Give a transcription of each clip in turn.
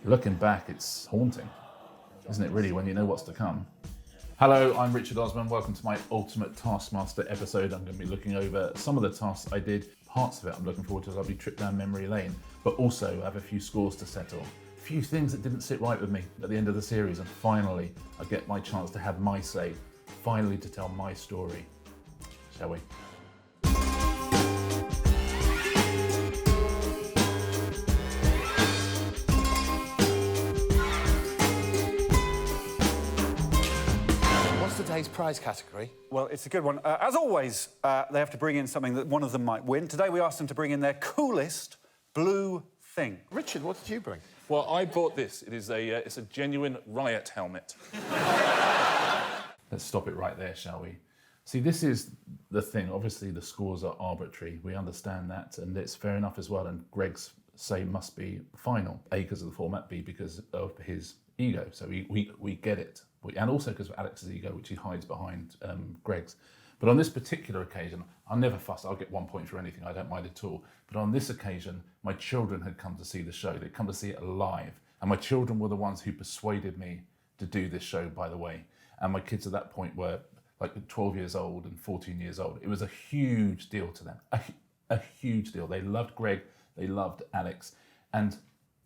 Looking back, it's haunting, isn't it really, when you know what's to come? Hello, I'm Richard Osman. Welcome to my Ultimate Taskmaster episode. I'm going to be looking over some of the tasks I did. Parts of it I'm looking forward to as I'll be tripped down memory lane, but also I have a few scores to settle. A few things that didn't sit right with me at the end of the series, and finally I get my chance to have my say, finally to tell my story. Shall we? Today's prize category? Well, it's a good one. As always, they have to bring in something that one of them might win. Today we asked them to bring in their coolest blue thing. Richard, what did you bring? Well, I bought this. It's a genuine riot helmet. Let's stop it right there, shall we? See, this is the thing. Obviously, the scores are arbitrary. We understand that, and it's fair enough as well. And Greg's say must be final. A, because of the format, B, because of his ego. So we get it. And also because of Alex's ego, which he hides behind Greg's. But on this particular occasion, I'll never fuss. I'll get 1 point for anything. I don't mind at all. But on this occasion, my children had come to see the show. They'd come to see it live. And my children were the ones who persuaded me to do this show, by the way. And my kids at that point were like 12 years old and 14 years old. It was a huge deal to them. A huge deal. They loved Greg. They loved Alex. And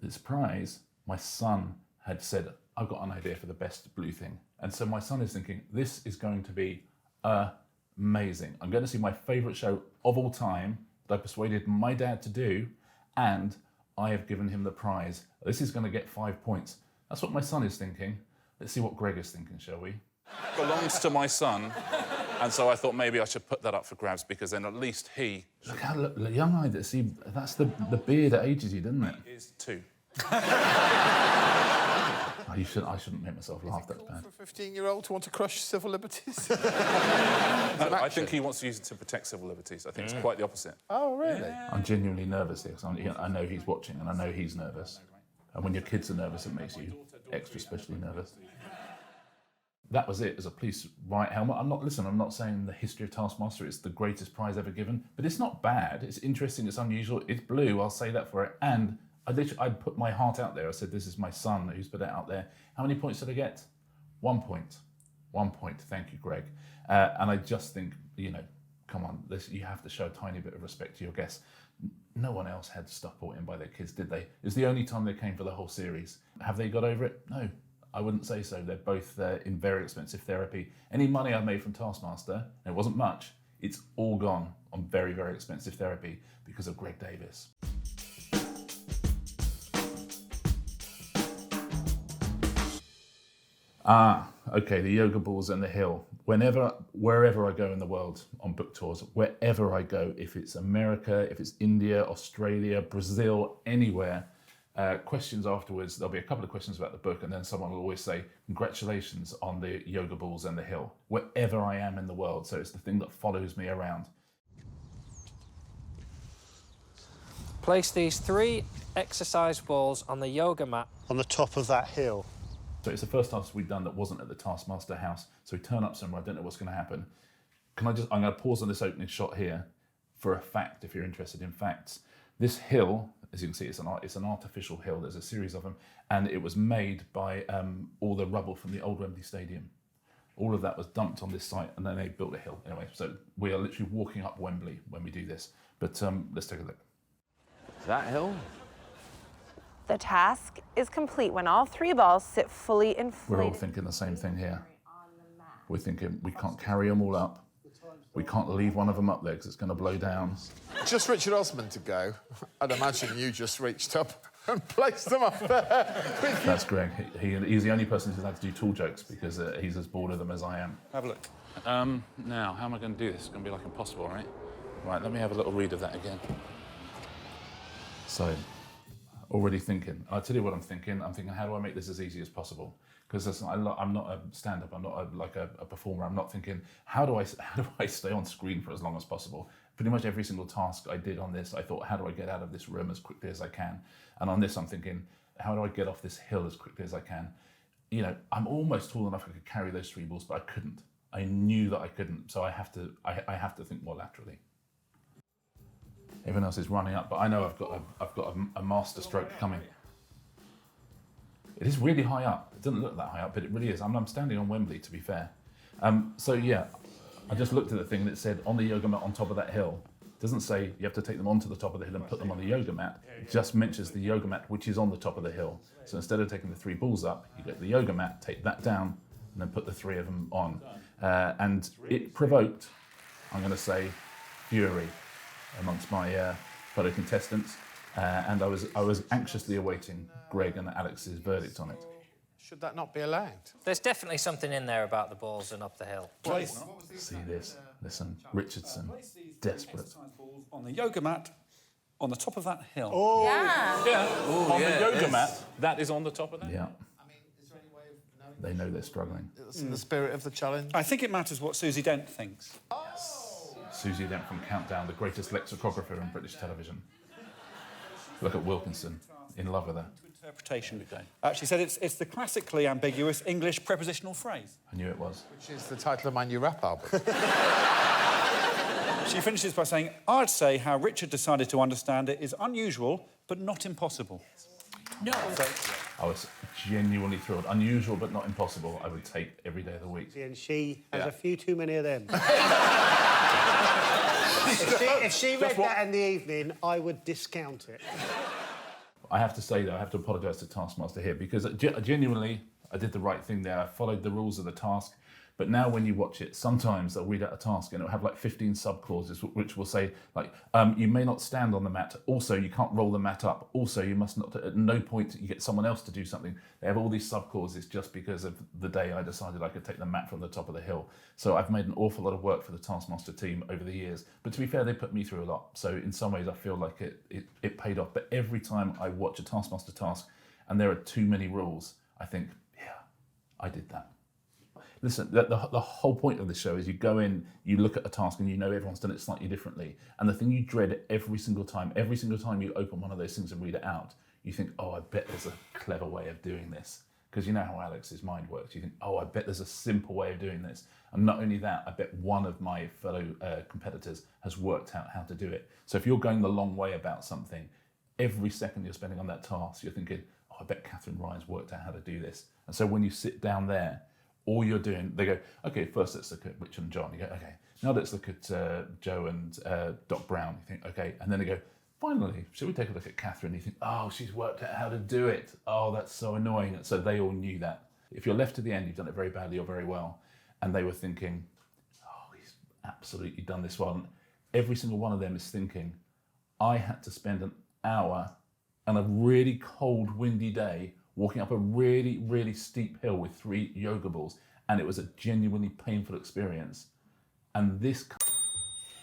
the surprise, my son had said, I've got an idea for the best blue thing. And so my son is thinking, this is going to be amazing. I'm going to see my favourite show of all time that I persuaded my dad to do, and I have given him the prize. This is going to get 5 points. That's what my son is thinking. Let's see what Greg is thinking, shall we? Belongs to my son, and so I thought maybe I should put that up for grabs, because then at least he... Look how young-eyed, see, that's the beard that ages you, doesn't it? He is too. I shouldn't make myself laugh, that's bad. For a 15-year-old to want to crush civil liberties? No, I think he wants to use it to protect civil liberties. I think it's quite the opposite. Oh, really? Yeah. I'm genuinely nervous here, because I know he's watching and I know he's nervous. And when your kids are nervous, it makes you extra specially nervous. That was it as a police riot helmet. I'm not saying the history of Taskmaster is the greatest prize ever given, but it's not bad. It's interesting, it's unusual, it's blue, I'll say that for it. And I put my heart out there. I said, this is my son who's put it out there. How many points did I get? 1 point. 1 point. Thank you, Greg. And I just think, come on, you have to show a tiny bit of respect to your guests. No one else had stuff brought in by their kids, did they? It was the only time they came for the whole series. Have they got over it? No, I wouldn't say so. They're both in very expensive therapy. Any money I made from Taskmaster, and it wasn't much, it's all gone on very, very expensive therapy because of Greg Davies. Okay, the yoga balls and the hill. Wherever I go in the world on book tours, wherever I go, if it's America, if it's India, Australia, Brazil, anywhere, questions afterwards, there'll be a couple of questions about the book, and then someone will always say, congratulations on the yoga balls and the hill, wherever I am in the world. So it's the thing that follows me around. Place these 3 exercise balls on the yoga mat. On the top of that hill. So it's the first task we've done that wasn't at the Taskmaster house. So we turn up somewhere, I don't know what's going to happen. I'm going to pause on this opening shot here for a fact, if you're interested in facts. This hill, as you can see, it's an artificial hill. There's a series of them, and it was made by all the rubble from the old Wembley Stadium. All of that was dumped on this site, and then they built a hill. Anyway, so we are literally walking up Wembley when we do this. But let's take a look. That hill? The task is complete when all 3 balls sit fully inflated. We're all thinking the same thing here. We're thinking we can't carry them all up. We can't leave one of them up there because it's going to blow down. Just Richard Osman to go. I'd imagine you just reached up and placed them up there. That's Greg. He's the only person who's allowed to do tool jokes because he's as bored of them as I am. Have a look. Now, how am I going to do this? It's going to be like impossible, right? Right, let me have a little read of that again. So, already thinking. I'll tell you what I'm thinking. I'm thinking, how do I make this as easy as possible? Because I'm not a stand-up. I'm not a performer. I'm not thinking, how do I stay on screen for as long as possible? Pretty much every single task I did on this, I thought, how do I get out of this room as quickly as I can? And on this, I'm thinking, how do I get off this hill as quickly as I can? I'm almost tall enough I could carry those 3 balls, but I couldn't. I knew that I couldn't, so I have to think more laterally. Everyone else is running up, but I know I've got a master stroke coming. It is really high up. It doesn't look that high up, but it really is. I'm standing on Wembley, to be fair. So yeah, I just looked at the thing that said on the yoga mat on top of that hill. It doesn't say you have to take them onto the top of the hill and put them on the yoga mat. It just mentions the yoga mat, which is on the top of the hill. So instead of taking the 3 balls up, you get the yoga mat, take that down, and then put the 3 of them on. And it provoked, I'm going to say, fury amongst my fellow contestants. And I was anxiously awaiting Greg and Alex's verdict on it. Should that not be allowed? There's definitely something in there about the balls and up the hill. See this? Listen, Richardson, desperate. On the yoga mat, on the top of that hill. Oh. Yeah. On the yoga mat, that is on the top of that? Yeah. They know they're struggling. It's in the spirit of the challenge. I think it matters what Susie Dent thinks. Susie Dent from Countdown, the greatest lexicographer in British television. Look at Wilkinson, in love with her. Interpretation. She said it's the classically ambiguous English prepositional phrase. I knew it was. Which is the title of my new rap album. She finishes by saying, I'd say how Richard decided to understand it is unusual, but not impossible. No. I was genuinely thrilled. Unusual, but not impossible, I would take every day of the week. And she has a few too many of them. if she read that in the evening, I would discount it. I have to say, though, I have to apologise to Taskmaster here, because genuinely, I did the right thing there. I followed the rules of the task. But now when you watch it, sometimes they'll read out a task and it'll have like 15 sub-clauses, which will say, like, you may not stand on the mat. Also, you can't roll the mat up. Also, you must not, at no point, you get someone else to do something. They have all these sub-clauses just because of the day I decided I could take the mat from the top of the hill. So I've made an awful lot of work for the Taskmaster team over the years. But to be fair, they put me through a lot. So in some ways, I feel like it paid off. But every time I watch a Taskmaster task and there are too many rules, I think, yeah, I did that. Listen, the whole point of the show is you go in, you look at a task and you know everyone's done it slightly differently. And the thing you dread every single time you open one of those things and read it out, you think, oh, I bet there's a clever way of doing this. Because you know how Alex's mind works. You think, oh, I bet there's a simple way of doing this. And not only that, I bet one of my fellow competitors has worked out how to do it. So if you're going the long way about something, every second you're spending on that task, you're thinking, oh, I bet Catherine Ryan's worked out how to do this. And so when you sit down there, all you're doing, they go, okay, first let's look at Richard and John. You go, okay, now let's look at Joe and Doc Brown. You think, okay, and then they go, finally, should we take a look at Catherine? You think, oh, she's worked out how to do it. Oh, that's so annoying. And so they all knew that. If you're left to the end, you've done it very badly or very well. And they were thinking, oh, he's absolutely done this well. And every single one of them is thinking, I had to spend an hour on a really cold, windy day walking up a really, really steep hill with 3 yoga balls, and it was a genuinely painful experience. And this,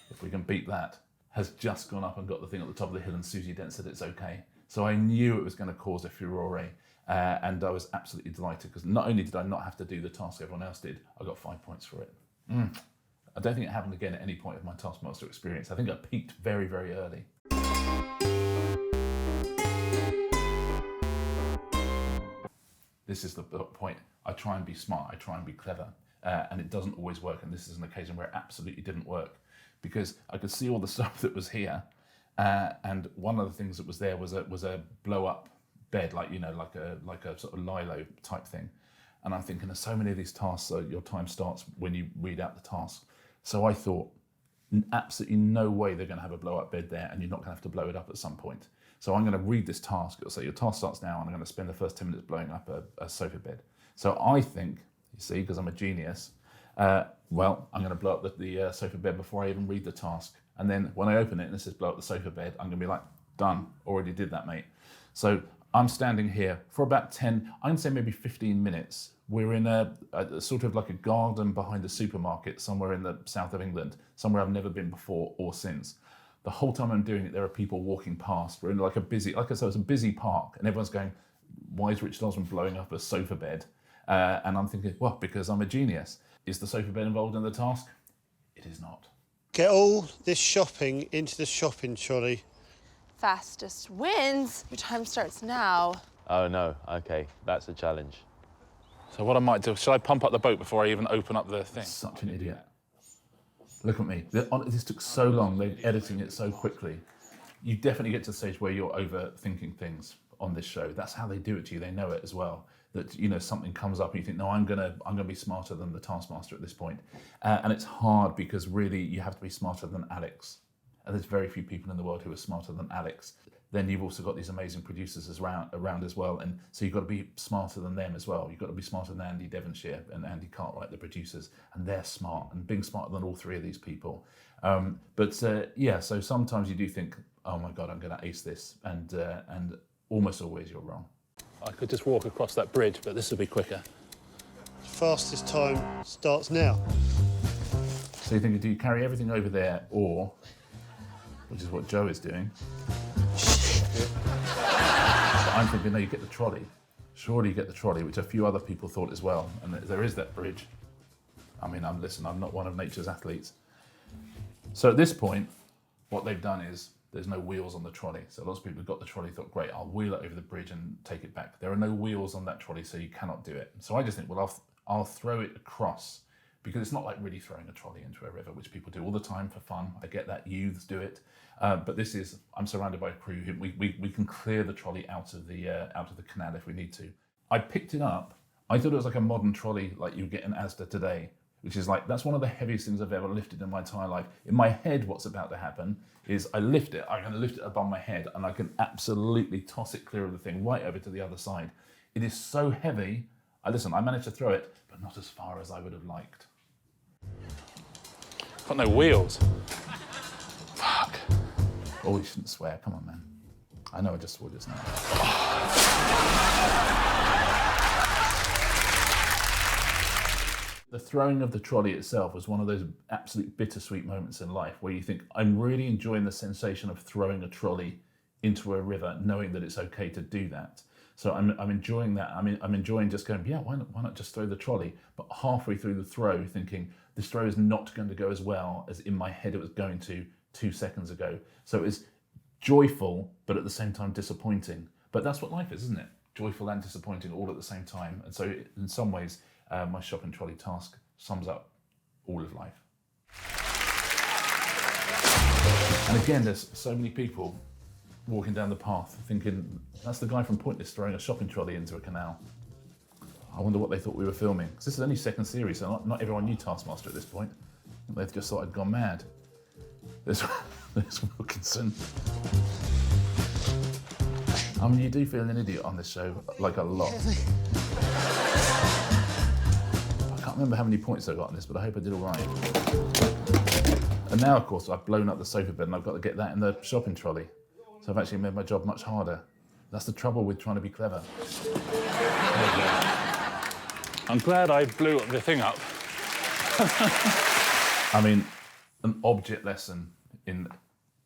if we can beat that, has just gone up and got the thing at the top of the hill, and Susie Dent said it's okay. So I knew it was going to cause a furore, and I was absolutely delighted, because not only did I not have to do the task everyone else did, I got 5 points for it. I don't think it happened again at any point of my Taskmaster experience. I think I peaked very, very early. This is the point. I try and be smart, I try and be clever, and it doesn't always work, and this is an occasion where it absolutely didn't work, because I could see all the stuff that was here, and one of the things that was there was a blow-up bed, like a sort of lilo type thing, and I'm thinking there's so many of these tasks, so your time starts when you read out the task. So I thought, absolutely no way they're going to have a blow-up bed there, and you're not going to have to blow it up at some point. So I'm going to read this task. It'll say your task starts now, and I'm going to spend the first 10 minutes blowing up a sofa bed. So I think, you see, because I'm a genius, well, I'm going to blow up the sofa bed before I even read the task. And then when I open it and it says blow up the sofa bed, I'm going to be like, done, already did that, mate. So I'm standing here for about 10, I can say maybe 15 minutes. We're in a sort of like a garden behind a supermarket somewhere in the south of England, somewhere I've never been before or since. The whole time I'm doing it, there are people walking past. We're in like like I said, it's a busy park, and everyone's going, why is Richard Osman blowing up a sofa bed? And I'm thinking, well, because I'm a genius. Is the sofa bed involved in the task? It is not. Get all this shopping into the shopping trolley. Fastest wins. Your time starts now. Oh, no. OK, that's a challenge. So what I might do, shall I pump up the boat before I even open up the thing? Such an idiot. Look at me. This took so long. They're editing it so quickly. You definitely get to the stage where you're overthinking things. on this show. That's how they do it to you. They know it as well. That, you know, something comes up and you think, no, I'm gonna be smarter than the Taskmaster at this point. And it's hard because really you have to be smarter than Alex. And there's very few people in the world who are smarter than Alex. Then you've also got these amazing producers around as well. And so you've got to be smarter than them as well. You've got to be smarter than Andy Devonshire and Andy Cartwright, the producers. And they're smart, and being smarter than all three of these people. Yeah, so sometimes you do think, oh my God, I'm going to ace this. And almost always you're wrong. I could just walk across that bridge, but this would be quicker. Fastest time starts now. So you think, do you carry everything over there, or, which is what Joe is doing. I'm thinking, no, you get the trolley. Surely you get the trolley, which a few other people thought as well. And there is that bridge. I mean, I'm not one of nature's athletes. So at this point, what they've done is, there's no wheels on the trolley. So lots of people who got the trolley thought, great, I'll wheel it over the bridge and take it back. There are no wheels on that trolley, so you cannot do it. So I just think, well, I'll throw it across, because it's not like really throwing a trolley into a river, which people do all the time for fun. I get that, youths do it. But this is, I'm surrounded by a crew who we can clear the trolley out of the canal if we need to. I picked it up. I thought it was like a modern trolley like you get in Asda today, which is like, that's one of the heaviest things I've ever lifted in my entire life. In my head, what's about to happen is I lift it, I'm gonna lift it above my head, and I can absolutely toss it clear of the thing right over to the other side. It is so heavy. I managed to throw it, but not as far as I would have liked. Got no wheels. Fuck. Oh, you shouldn't swear, come on, man. I know I just swore just now. The throwing of the trolley itself was one of those absolute bittersweet moments in life where you think, I'm really enjoying the sensation of throwing a trolley into a river, knowing that it's okay to do that. So I'm enjoying that. I'm enjoying just going, yeah, why not just throw the trolley? But halfway through the throw, thinking, this throw is not going to go as well as in my head it was going to 2 seconds ago. So it was joyful, but at the same time disappointing. But that's what life is, isn't it? Joyful and disappointing all at the same time. And so in some ways, my shopping trolley task sums up all of life. And again, there's so many people walking down the path thinking, that's the guy from Pointless throwing a shopping trolley into a canal. I wonder what they thought we were filming. Because this is only second series, so not everyone knew Taskmaster at this point. They've just thought I'd gone mad. There's Wilkinson. I mean, you do feel an idiot on this show, like a lot. I can't remember how many points I got on this, but I hope I did all right. And now, of course, I've blown up the sofa bed and I've got to get that in the shopping trolley. So I've actually made my job much harder. That's the trouble with trying to be clever. I'm glad I blew the thing up. I mean, an object lesson in,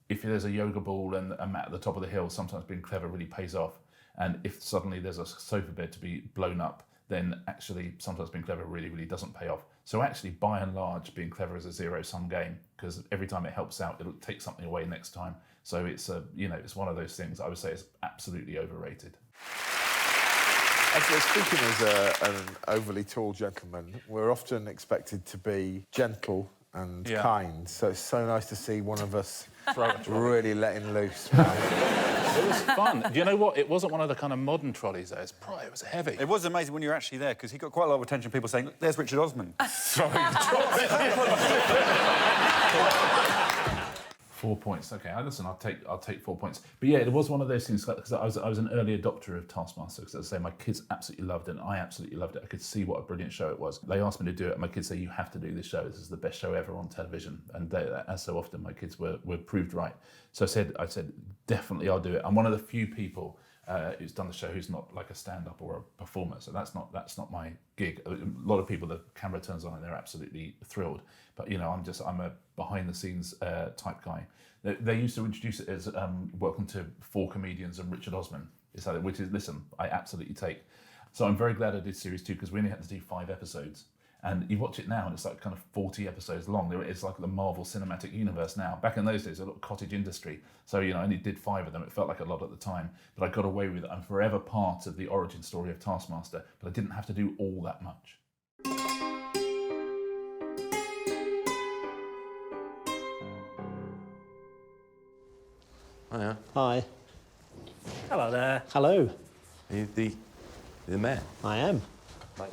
if there's a yoga ball and a mat at the top of the hill, sometimes being clever really pays off. And if suddenly there's a sofa bed to be blown up, then actually sometimes being clever really, really doesn't pay off. So actually, by and large, being clever is a zero-sum game, because every time it helps out, it'll take something away next time. So it's it's one of those things I would say is absolutely overrated. Speaking as an overly tall gentleman, we're often expected to be gentle and kind. So it's so nice to see one of us really letting loose. It was fun. Do you know what? It wasn't one of the kind of modern trolleys, though. It was heavy. It was amazing when you were actually there, because he got quite a lot of attention. People saying, "There's Richard Osman." Throwing the trolley. 4 points. Okay, listen, I'll take 4 points. But yeah, it was one of those things, because I was an early adopter of Taskmaster, because as I say, my kids absolutely loved it, and I absolutely loved it. I could see what a brilliant show it was. They asked me to do it, and my kids say, you have to do this show. This is the best show ever on television. And as so often, my kids were proved right. So I said, definitely I'll do it. I'm one of the few people who's done the show who's not like a stand-up or a performer, so that's not my gig. A lot of people, the camera turns on and they're absolutely thrilled, but I'm a behind-the-scenes type guy. They used to introduce it as welcome to 4 comedians and Richard Osman, which is, listen, I absolutely take. So I'm very glad I did series 2, because we only had to do 5 episodes. And you watch it now and it's like kind of 40 episodes long. It's like the Marvel Cinematic Universe now. Back in those days, a little cottage industry. So, I only did 5 of them. It felt like a lot at the time, but I got away with it. I'm forever part of the origin story of Taskmaster, but I didn't have to do all that much. Hiya. Hi. Hello there. Hello. Are you the mayor? I am. Like,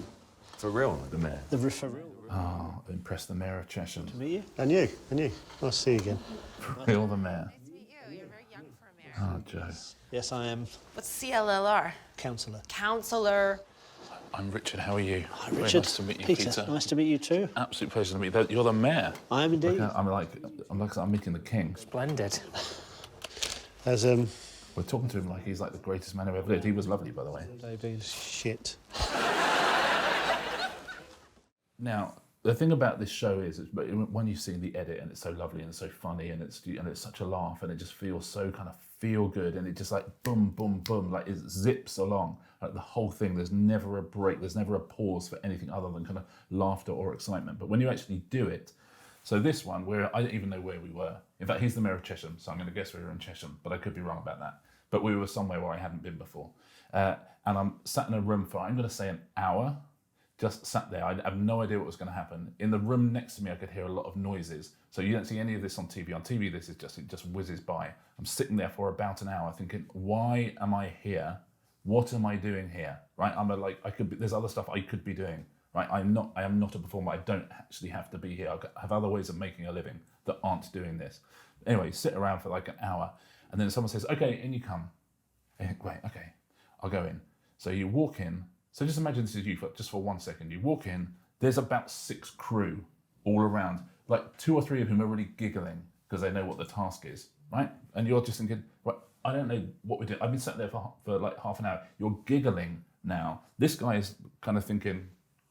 for real, the mayor? For real. Oh, impress the mayor of Chesham. To meet you. And you. And you. Nice to see you again. Real the mayor. Nice to meet you. You're very young for a mayor. Oh, Joe. Yes, I am. What's CLLR? Councillor. Counselor. I'm Richard. How are you? Hi, Very Richard. nice to meet you, Peter. Nice to meet you too. Absolute pleasure to meet you. You're the mayor. I am indeed. I'm like I'm meeting the king. Splendid. As We're talking to him like he's like the greatest man who ever lived. He was lovely, by the way. Davies. Shit. Now, the thing about this show is when you see the edit and it's so lovely and it's so funny and it's such a laugh and it just feels so kind of feel good and it just like boom, boom, boom, like it zips along. Like the whole thing, there's never a break, there's never a pause for anything other than kind of laughter or excitement. But when you actually do it, so this one, I don't even know where we were. In fact, he's the mayor of Chesham, so I'm going to guess we were in Chesham, but I could be wrong about that. But we were somewhere where I hadn't been before. And I'm sat in a room for, I'm going to say an hour, just sat there. I have no idea what was going to happen. In the room next to me, I could hear a lot of noises. So you don't see any of this on TV. On TV, it just whizzes by. I'm sitting there for about an hour thinking, why am I here? What am I doing here? Right? There's other stuff I could be doing. Right? I am not a performer. I don't actually have to be here. I have other ways of making a living that aren't doing this. Anyway, sit around for like an hour, and then someone says, "Okay, in you come." I think, wait, okay, I'll go in. So you walk in. So just imagine this is you just for 1 second. You walk in. There's about 6 crew all around, like 2 or 3 of whom are really giggling because they know what the task is, right? And you're just thinking, right, I don't know what we do. I've been sat there for like half an hour. You're giggling now. This guy is kind of thinking,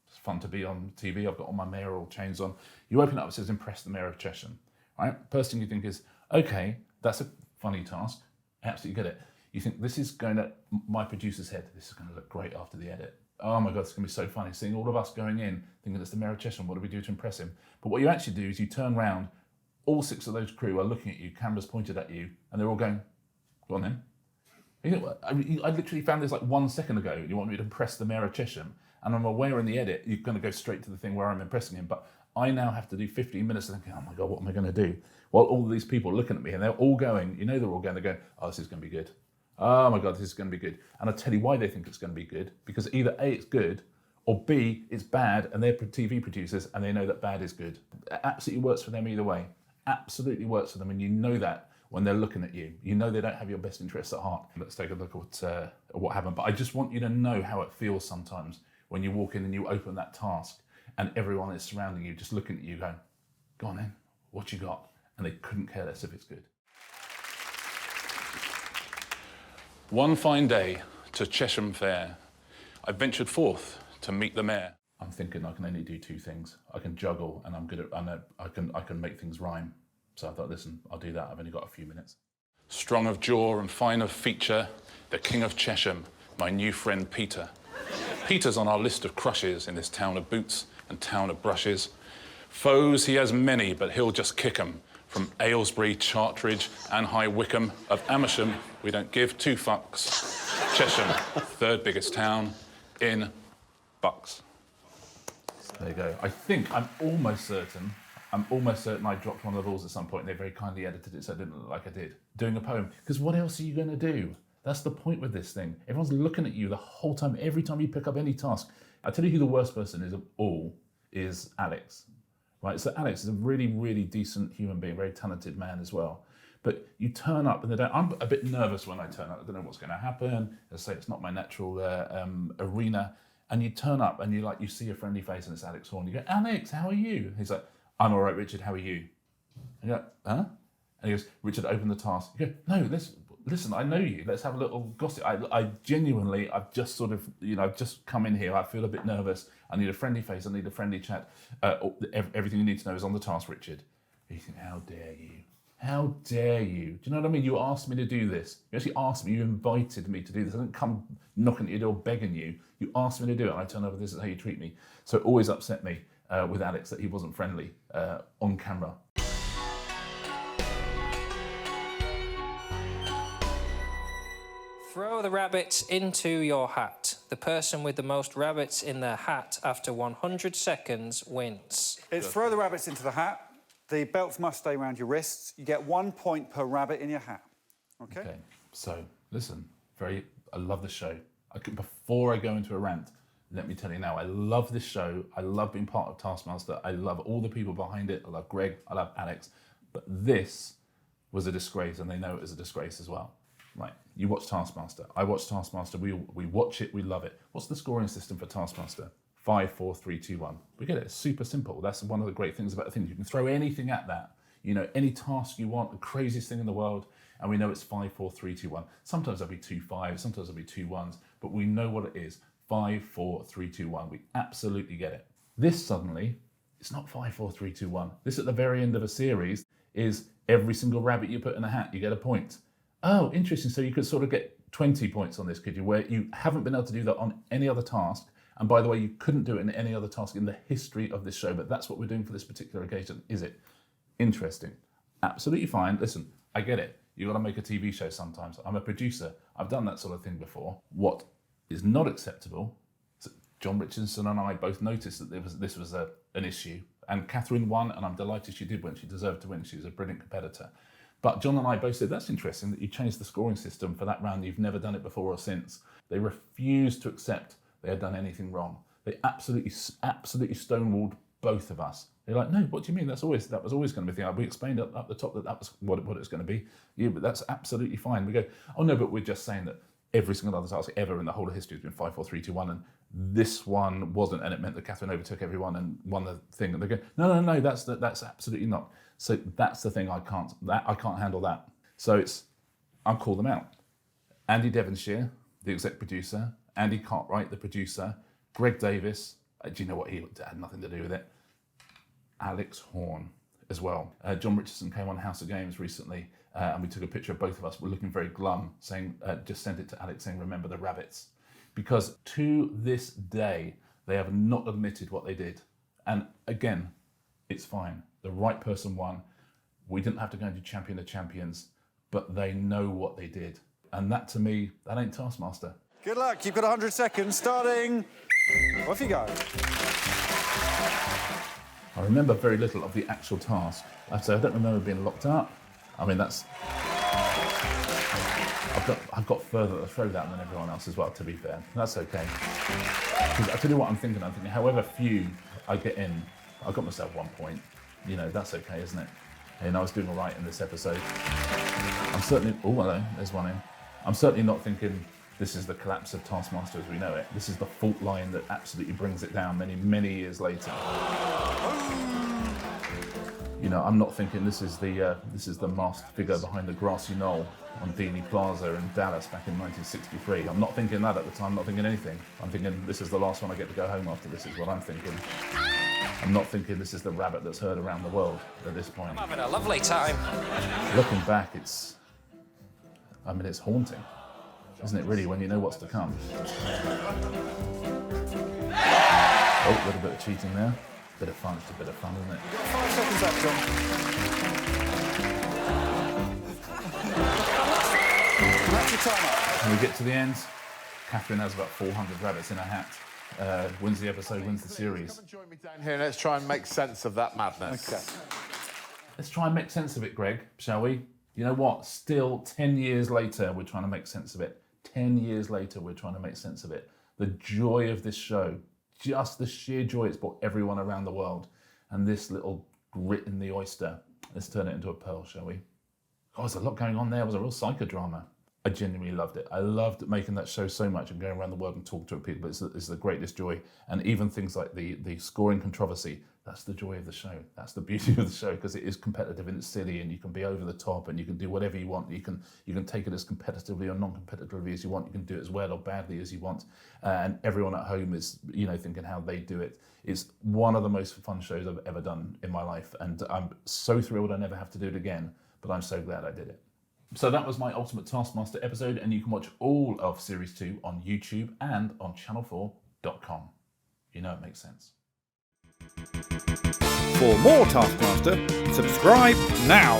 it's fun to be on TV. I've got all my mayoral chains on. You open it up, it says, impress the mayor of Chesham, right? First thing you think is, okay, that's a funny task. I absolutely get it. You think this is going to, my producer's head, this is going to look great after the edit. Oh my God, it's going to be so funny. Seeing all of us going in, thinking it's the mayor of Chesham, what do we do to impress him? But what you actually do is you turn round, all 6 of those crew are looking at you, cameras pointed at you, and they're all going, go on then. You know, I literally found this like 1 second ago. You want me to impress the mayor of Chesham? And I'm aware in the edit, you're going to go straight to the thing where I'm impressing him. But I now have to do 15 minutes of thinking, oh my God, what am I going to do? While all of these people are looking at me and they're all going, they're all going, they're going, oh, this is going to be good. Oh my God, this is going to be good. And I'll tell you why they think it's going to be good. Because either A, it's good, or B, it's bad, and they're TV producers and they know that bad is good. It absolutely works for them either way. Absolutely works for them. And you know that when they're looking at you. You know they don't have your best interests at heart. Let's take a look at what happened. But I just want you to know how it feels sometimes when you walk in and you open that task and everyone is surrounding you, just looking at you going, go on then, what you got? And they couldn't care less if it's good. One fine day to Chesham Fair, I ventured forth to meet the mayor. I'm thinking I can only do 2 things. I can juggle and I'm good at, I can make things rhyme. So I thought, listen, I'll do that. I've only got a few minutes. Strong of jaw and fine of feature, the King of Chesham, my new friend Peter. Peter's on our list of crushes in this town of boots and town of brushes. Foes he has many, but he'll just kick 'em. From Aylesbury, Chartridge and High Wycombe. Of Amersham, we don't give 2 fucks. Chesham, 3rd biggest town in Bucks. There you go. I'm almost certain I dropped one of the balls at some point and they very kindly edited it so it didn't look like I did. Doing a poem. Because what else are you going to do? That's the point with this thing. Everyone's looking at you the whole time, every time you pick up any task. I tell you who the worst person is of all is Alex. Right? So Alex is a really, really decent human being, very talented man as well. But you turn up and I'm a bit nervous when I turn up. I don't know what's going to happen. As I say, it's not my natural arena. And you turn up and you see a friendly face and it's Alex Horne. You go, Alex, how are you? He's like, I'm all right, Richard, how are you? And you're like, huh? And he goes, Richard, open the task. You go, no, listen, I know you. Let's have a little gossip. I genuinely, I've just sort of, I've just come in here. I feel a bit nervous. I need a friendly face. I need a friendly chat. Everything you need to know is on the task, Richard. And you think, how dare you? How dare you? Do you know what I mean? You asked me to do this. You actually asked me. You invited me to do this. I didn't come knocking at your door begging you. You asked me to do it, and I turned over. This is how you treat me. So it always upset me with Alex that he wasn't friendly on camera. Throw the rabbits into your hat. The person with the most rabbits in their hat after 100 seconds wins. It's throw the rabbits into the hat. The belts must stay around your wrists. You get 1 point per rabbit in your hat. Okay? Okay, so listen, I love the show. Before I go into a rant, let me tell you now, I love this show. I love being part of Taskmaster. I love all the people behind it. I love Greg. I love Alex. But this was a disgrace, and they know it was a disgrace as well. Right, you watch Taskmaster. I watch Taskmaster. We watch it. We love it. What's the scoring system for Taskmaster? 5, 4, 3, 2, 1. We get it. It's super simple. That's one of the great things about the thing. You can throw anything at that. You know, any task you want, the craziest thing in the world, and we know it's 5, 4, 3, 2, 1. Sometimes there'll be 2 5s, sometimes there'll be 2 1s, but we know what it is. 5, 4, 3, 2, 1. We absolutely get it. This suddenly, it's not 5, 4, 3, 2, 1. This at the very end of a series is every single rabbit you put in a hat, you get a point. Oh, interesting. So you could sort of get 20 points on this, could you? Where you haven't been able to do that on any other task. And by the way, you couldn't do it in any other task in the history of this show, but that's what we're doing for this particular occasion, is it? Interesting. Absolutely fine. Listen, I get it. You've got to make a TV show sometimes. I'm a producer. I've done that sort of thing before. What is not acceptable is that John Richardson and I both noticed that this was an issue. And Catherine won, and I'm delighted she did win. She deserved to win. She was a brilliant competitor. But John and I both said, that's interesting that you changed the scoring system for that round. You've never done it before or since. They refused to accept they had done anything wrong. They absolutely stonewalled both of us. They're like, no, what do you mean? That was always going to be the thing. We explained up the top that was what it was going to be. Yeah, but that's absolutely fine. We go, oh no, but we're just saying that every single other task ever in the whole of history has been 5, 4, 3, 2, 1, and this one wasn't, and it meant that Catherine overtook everyone and won the thing. And they go, no, that's absolutely not. So that's the thing. I can't handle that. So I'll call them out. Andy Devonshire, the exec producer, Andy Cartwright, the producer, Greg Davies. Do you know what? He had nothing to do with it. Alex Horne as well. John Richardson came on House of Games recently, and we took a picture of both of us. We're looking very glum, saying, just sent it to Alex saying, remember the rabbits. Because to this day, they have not admitted what they did. And again, it's fine. The right person won. We didn't have to go and do Champion of Champions, but they know what they did. And that, to me, that ain't Taskmaster. Good luck. You've got 100 seconds starting. Off you go. I remember very little of the actual task. I don't remember being locked up. I mean, I've got further to throw that than everyone else as well, to be fair. That's okay. Because I tell you what I'm thinking, however few I get in, I got myself 1 point. You know, that's okay, isn't it? And I was doing all right in this episode. I'm certainly, oh, hello, there's one in. I'm certainly not thinking this is the collapse of Taskmaster as we know it. This is the fault line that absolutely brings it down many, many years later. You know, I'm not thinking this is the masked figure behind the grassy knoll on Dealey Plaza in Dallas back in 1963. I'm not thinking that at the time, I'm not thinking anything. I'm thinking this is the last one I get to go home after, this is what I'm thinking. I'm not thinking this is the rabbit that's heard around the world at this point. I'm having a lovely time. Looking back, it's haunting, isn't it really, when you know what's to come? Oh, a little bit of cheating there. Bit of fun, it's a bit of fun, isn't it? 5 seconds left, John. That's your time up. When we get to the end, Catherine has about 400 rabbits in her hat. Wins the episode, wins the series. Come and join me down here and let's try and make sense of that madness. Okay. Let's try and make sense of it, Greg, shall we? You know what? Still, 10 years later, we're trying to make sense of it. 10 years later, we're trying to make sense of it. The joy of this show, just the sheer joy it's brought everyone around the world. And this little grit in the oyster, let's turn it into a pearl, shall we? Oh, there's a lot going on there. It was a real psychodrama. I genuinely loved it. I loved making that show so much and going around the world and talking to people. It's the greatest joy. And even things like the scoring controversy, that's the joy of the show. That's the beauty of the show, because it is competitive and it's silly and you can be over the top and you can do whatever you want. You can take it as competitively or non-competitively as you want. You can do it as well or badly as you want. And everyone at home is, thinking how they do it. It's one of the most fun shows I've ever done in my life. And I'm so thrilled I never have to do it again, but I'm so glad I did it. So that was my Ultimate Taskmaster episode, and you can watch all of Series 2 on YouTube and on channel4.com. You know it makes sense. For more Taskmaster, subscribe now.